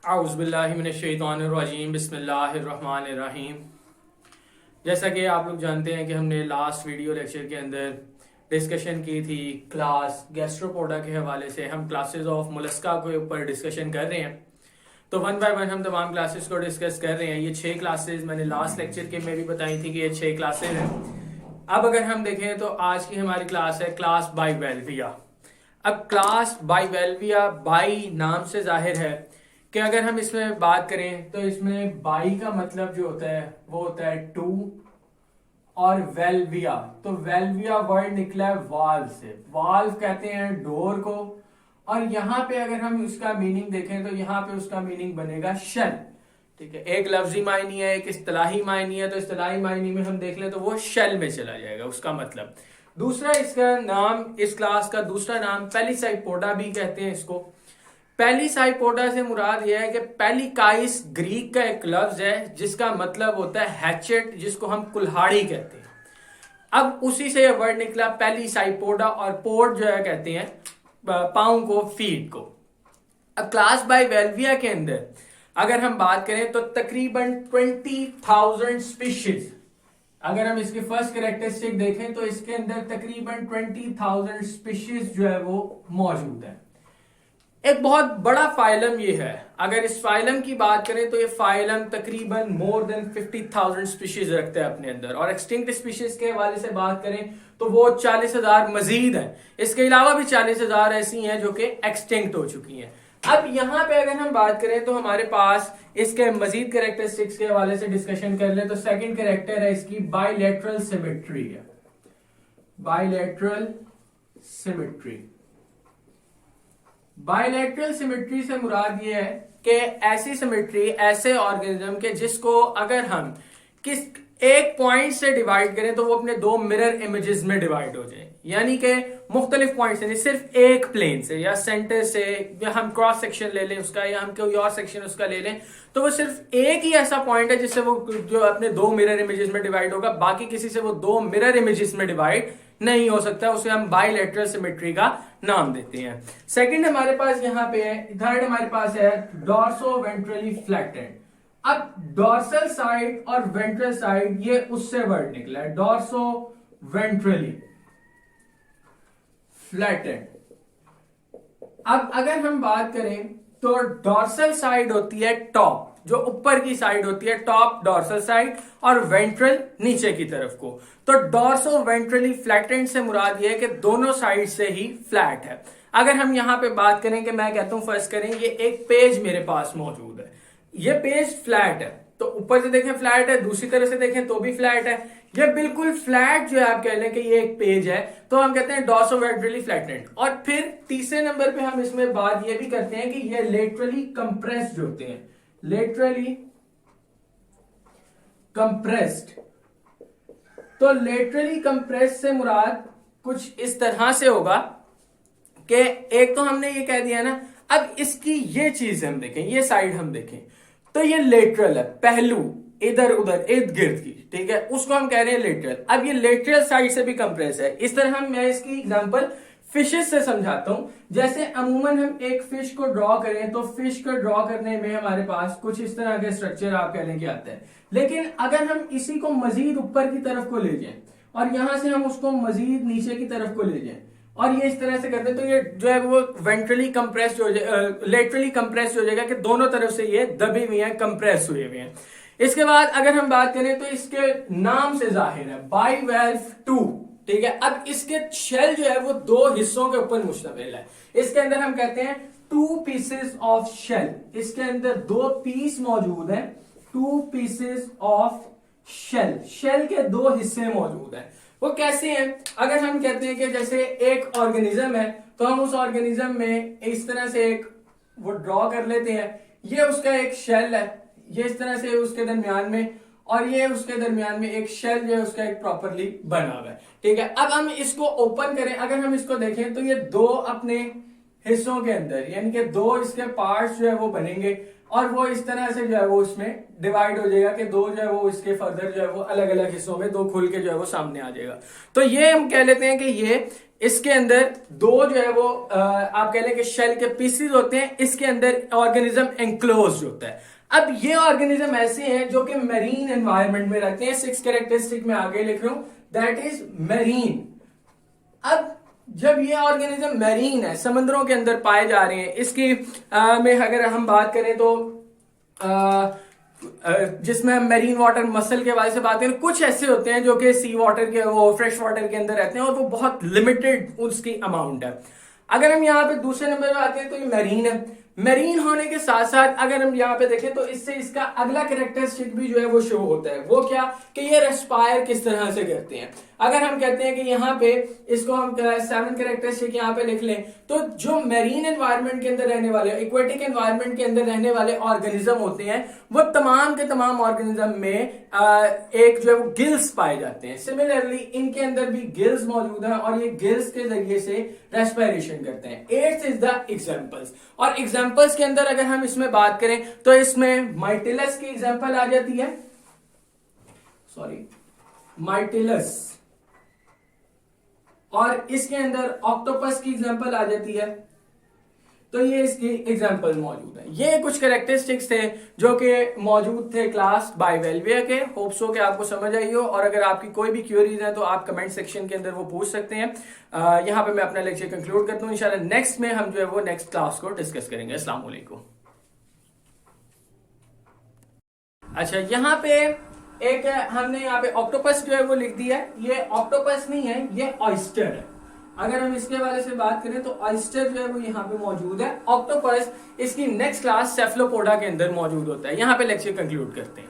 औज़ुबिल्लाहिमिनश्शैतानिर्रजीम बिस्मिल्लाहिर्रहमानिर्रहीम। जैसा कि आप लोग जानते हैं कि हमने लास्ट वीडियो लेक्चर के अंदर डिस्कशन की थी क्लास गैस्ट्रोपोडा के हवाले से। हम क्लासेस ऑफ मोलस्का के ऊपर डिस्कशन कर रहे हैं, तो वन बाय वन हम तमाम क्लासेस को डिस्कस कर रहे हैं। ये 6 क्लासेस मैंने लास्ट लेक्चर के में भी बताई थी कि ये 6 क्लासेस हैं। अब अगर हम देखें तो आज की हमारी क्लास है क्लास बाइवेल्विया। अब क्लास बाइवेल्विया बाई नाम से जाहिर है कि अगर हम इसमें बात करें तो इसमें बाई का मतलब जो होता है वो होता है टू, और वेल्विया, तो वेल्विया वर्ड निकला है वाल्व से। वाल्व कहते हैं डोर को, और यहां पे अगर हम उसका मीनिंग देखें तो यहां पे उसका मीनिंग बनेगा शेल। ठीक है, एक लफ्जी मायनी है, एक इस्तिलाही मायनी है। तो इस्तिलाही मायनी में हम देख लें तो वो शेल में चला जाएगा उसका मतलब। दूसरा इसका नाम, इस क्लास का दूसरा नाम पेलिसाइपोडा भी कहते हैं इसको। पेलिसाइपोडा से मुराद यह है कि पेलिकाइस ग्रीक का एक लफ्ज है जिसका मतलब होता है हैचेट, जिसको हम कुल्हाड़ी कहते हैं। अब उसी से यह वर्ड निकला पेलिसाइपोडा, और पोड जो है कहते हैं पाँव को, फीट को। अब क्लास बाइवेल्विया के अंदर अगर हम बात करें तो तकरीबन 20,000 स्पीशीज, अगर हम इसकी फर्स्ट कैरेक्टरिस्टिक देखें तो इसके अंदर तकरीबन 20,000 स्पीशीज जो है वो मौजूद है। एक बहुत बड़ा फाइलम ये है। अगर इस फाइलम की बात करें तो ये फाइलम तकरीबन मोर देन 50,000 स्पीशीज रखते हैं अपने अंदर, और एक्सटिंक्ट स्पीशीज के हवाले से बात करें तो वो 40,000 मजीद है। इसके अलावा भी 40,000 ऐसी हैं जो कि एक्सटिंक्ट हो चुकी हैं। अब यहां पे अगर हम बात करें तो हमारे पास इसके मजीद कैरेक्टरिस्टिक्स के हवाले से डिस्कशन कर ले तो सेकंड कैरेक्टर है इसकी बाइलेटरल सिमेट्री है। बाइलेटरल सिमेट्री, बाइलेटरल सिमेट्री से मुराद ये है कि ऐसी सिमेट्री, ऐसे ऑर्गेनिज्म के जिसको अगर हम किस एक पॉइंट से डिवाइड करें तो वो अपने दो मिरर इमेजेस में डिवाइड हो जाए, यानी कि मुख्तलिफ पॉइंट से, सिर्फ एक प्लेन से या सेंटर से, या हम क्रॉस सेक्शन ले लें उसका, या हम कोई और सेक्शन उसका ले लें, तो वो सिर्फ एक ही ऐसा पॉइंट है जिससे वो जो अपने दो मिरर इमेजेस में डिवाइड होगा। बाकी किसी से वो दो मिरर इमेजेस में डिवाइड नहीं हो सकता। उसे हम बाइलेटरल सिमेट्री का नाम देते हैं। सेकंड हमारे पास यहाँ पे है, थर्ड हमारे पास है डॉर्सो वेंट्रली फ्लैटेंड। अब डॉर्सल साइड और वेंट्रल साइड ये उससे वर्ड निकला है, डॉर्सो वेंट्रली फ्लैटेंड। अब अगर हम बात करें तो डॉर्सल साइड होती है टॉप, जो ऊपर की साइड होती है टॉप डॉर्सल साइड, और वेंट्रल नीचे की तरफ को। तो डॉर्सो वेंट्रली फ्लैटेंड से मुराद यह है कि दोनों साइड से ही फ्लैट है। अगर हम यहां पे बात करें कि मैं कहता हूं फर्स्ट करें ये एक पेज मेरे पास मौजूद है, ये पेज फ्लैट है, तो ऊपर से देखें फ्लैट है, दूसरी तरफ से देखें तो भी फ्लैट है। ये बिल्कुल फ्लैट जो है, आप कह लें कि ये एक पेज है, तो हम कहते हैं डॉर्सो वेंट्रली फ्लैटेंड। और फिर तीसरे नंबर पे हम इसमें बात ये भी करते हैं कि ये लेटरली कंप्रेस्ड होते हैं, लेटरली कंप्रेस्ड। तो लेटरली कंप्रेस्ड से मुराद कुछ इस तरह से होगा कि एक तो हमने ये कह दिया ना, अब इसकी ये चीज हम देखें, ये साइड हम देखें तो ये लेटरल है, पहलू इधर उधर इर्द गिर्द की, ठीक है, उसको हम कह रहे हैं लेटरल। अब ये लेटरल साइड से भी कंप्रेस है। इस तरह मैं इसकी एग्जांपल फिशेस से समझाता हूं। जैसे अमूमन हम एक फिश को ड्रॉ करें तो फिश को ड्रॉ करने में हमारे पास कुछ इस तरह के स्ट्रक्चर आप कह लें कि आता है, लेकिन अगर हम इसी को मजीद ऊपर की तरफ को ले जाएं और यहां से हम उसको मजीद नीचे की तरफ को ले जाएं और ये इस तरह से करते हैं, तो ये जो है वो वेंट्रली कंप्रेस्ड हो जाएगा, लेटरली कंप्रेस्ड हो जाएगा कि दोनों तरफ से ये दबे हुए हैं, कंप्रेस हुए हुए हैं। इसके बाद अगर हम बात करें तो इसके नाम से जाहिर है बाइवेल्व टू, ठीक है। अब इसके शेल जो है वो दो हिस्सों के ऊपर मुश्तमिल है। इसके अंदर हम कहते हैं टू पीसेस ऑफ शेल, इसके अंदर दो पीस मौजूद है, two pieces of shell, shell के दो हिस्से मौजूद है। वो कैसे हैं? अगर हम कहते हैं कि जैसे एक ऑर्गेनिज्म है तो हम उस ऑर्गेनिज्म में इस तरह से एक वो ड्रॉ कर लेते हैं, ये उसका एक शेल है, ये इस तरह से उसके दरमियान में, और ये उसके दरमियान में एक शेल जो है उसका एक प्रॉपरली बना हुआ है, ठीक है। अब हम इसको ओपन करें, अगर हम इसको देखें तो ये दो अपने हिस्सों के अंदर, यानी कि दो इसके पार्ट्स जो है वो बनेंगे। और वो इस तरह से जो है वो उसमें डिवाइड हो जाएगा कि दो जो है वो इसके फर्दर जो है वो अलग अलग हिस्सों में दो खुल के जो है वो सामने आ जाएगा। तो ये हम कह लेते हैं कि ये इसके अंदर दो जो है वो आप कह लें कि शेल के पीसेस होते हैं, इसके अंदर ऑर्गेनिज्म एंक्लोज होता है। अब ये ऑर्गेनिज्म ऐसे हैं जो कि मरीन एनवायरनमेंट में रहते हैं। 6 कैरेक्टरिस्टिक में आगे लिख रहा हूं, दैट इज मरीन। अब जब ये ऑर्गेनिज्म मैरीन है, समुद्रों के अंदर पाए जा रहे हैं, इसकी में अगर हम बात करें तो जिसमें हम मैरीन वाटर मसल के बारे से बात करें, कुछ ऐसे होते हैं जो कि सी वाटर के वो फ्रेश वाटर के अंदर रहते हैं और वो बहुत लिमिटेड उसकी अमाउंट है। अगर हम यहाँ पे दूसरे नंबर पे आते हैं तो ये मैरीन है। मैरीन होने के साथ साथ अगर हम यहाँ पे देखें तो इससे इसका अगला कैरेक्टरिस्टिक भी जो है वो शो होता है। वो क्या कि ये रेस्पायर किस तरह से करते हैं। अगर हम कहते हैं कि यहाँ पे इसको हम 7 कैरेक्टरिस्टिक यहाँ पे लिख लें, तो जो मैरीन एनवायरनमेंट के अंदर रहने वाले, इक्वेटिक एनवायरनमेंट के अंदर रहने वाले ऑर्गेनिज्म होते हैं, वो तमाम के तमाम ऑर्गेनिज्म में एक जो है वो गिल्स पाए जाते हैं। सिमिलरली इनके अंदर भी गिल्स मौजूद हैं और ये गिल्स के जरिए से रेस्पिरेशन करते हैं। 8th is the examples. और एग्जाम्पल्स के अंदर अगर हम इसमें बात करें तो इसमें माइटिलस की एग्जाम्पल आ जाती है, माइटिलस, और इसके अंदर ऑक्टोपस की एग्जांपल आ जाती है। तो ये इसकी एग्जांपल मौजूद है। ये कुछ कैरेक्टरिस्टिक्स थे जो कि मौजूद थे क्लास बाइवेल्विया के। होप सो कि आपको समझ आई हो, और अगर आपकी कोई भी क्वेरीज है तो आप कमेंट सेक्शन के अंदर वो पूछ सकते हैं। यहां पे मैं अपना लेक्चर कंक्लूड करता हूं। इंशाल्लाह नेक्स्ट में हम जो है वो नेक्स्ट क्लास को डिस्कस करेंगे। अस्सलाम वालेकुम। अच्छा, यहाँ पे एक हमने यहाँ पे ऑक्टोपस जो है वो लिख दिया है। ये ऑक्टोपस नहीं है, ये ऑयस्टर है। अगर हम इसके बारे से बात करें तो ऑयस्टर जो है वो यहाँ पे मौजूद है। ऑक्टोपस इसकी नेक्स्ट क्लास सेफलोपोडा के अंदर मौजूद होता है। यहाँ पे लेक्चर कंक्लूड करते हैं।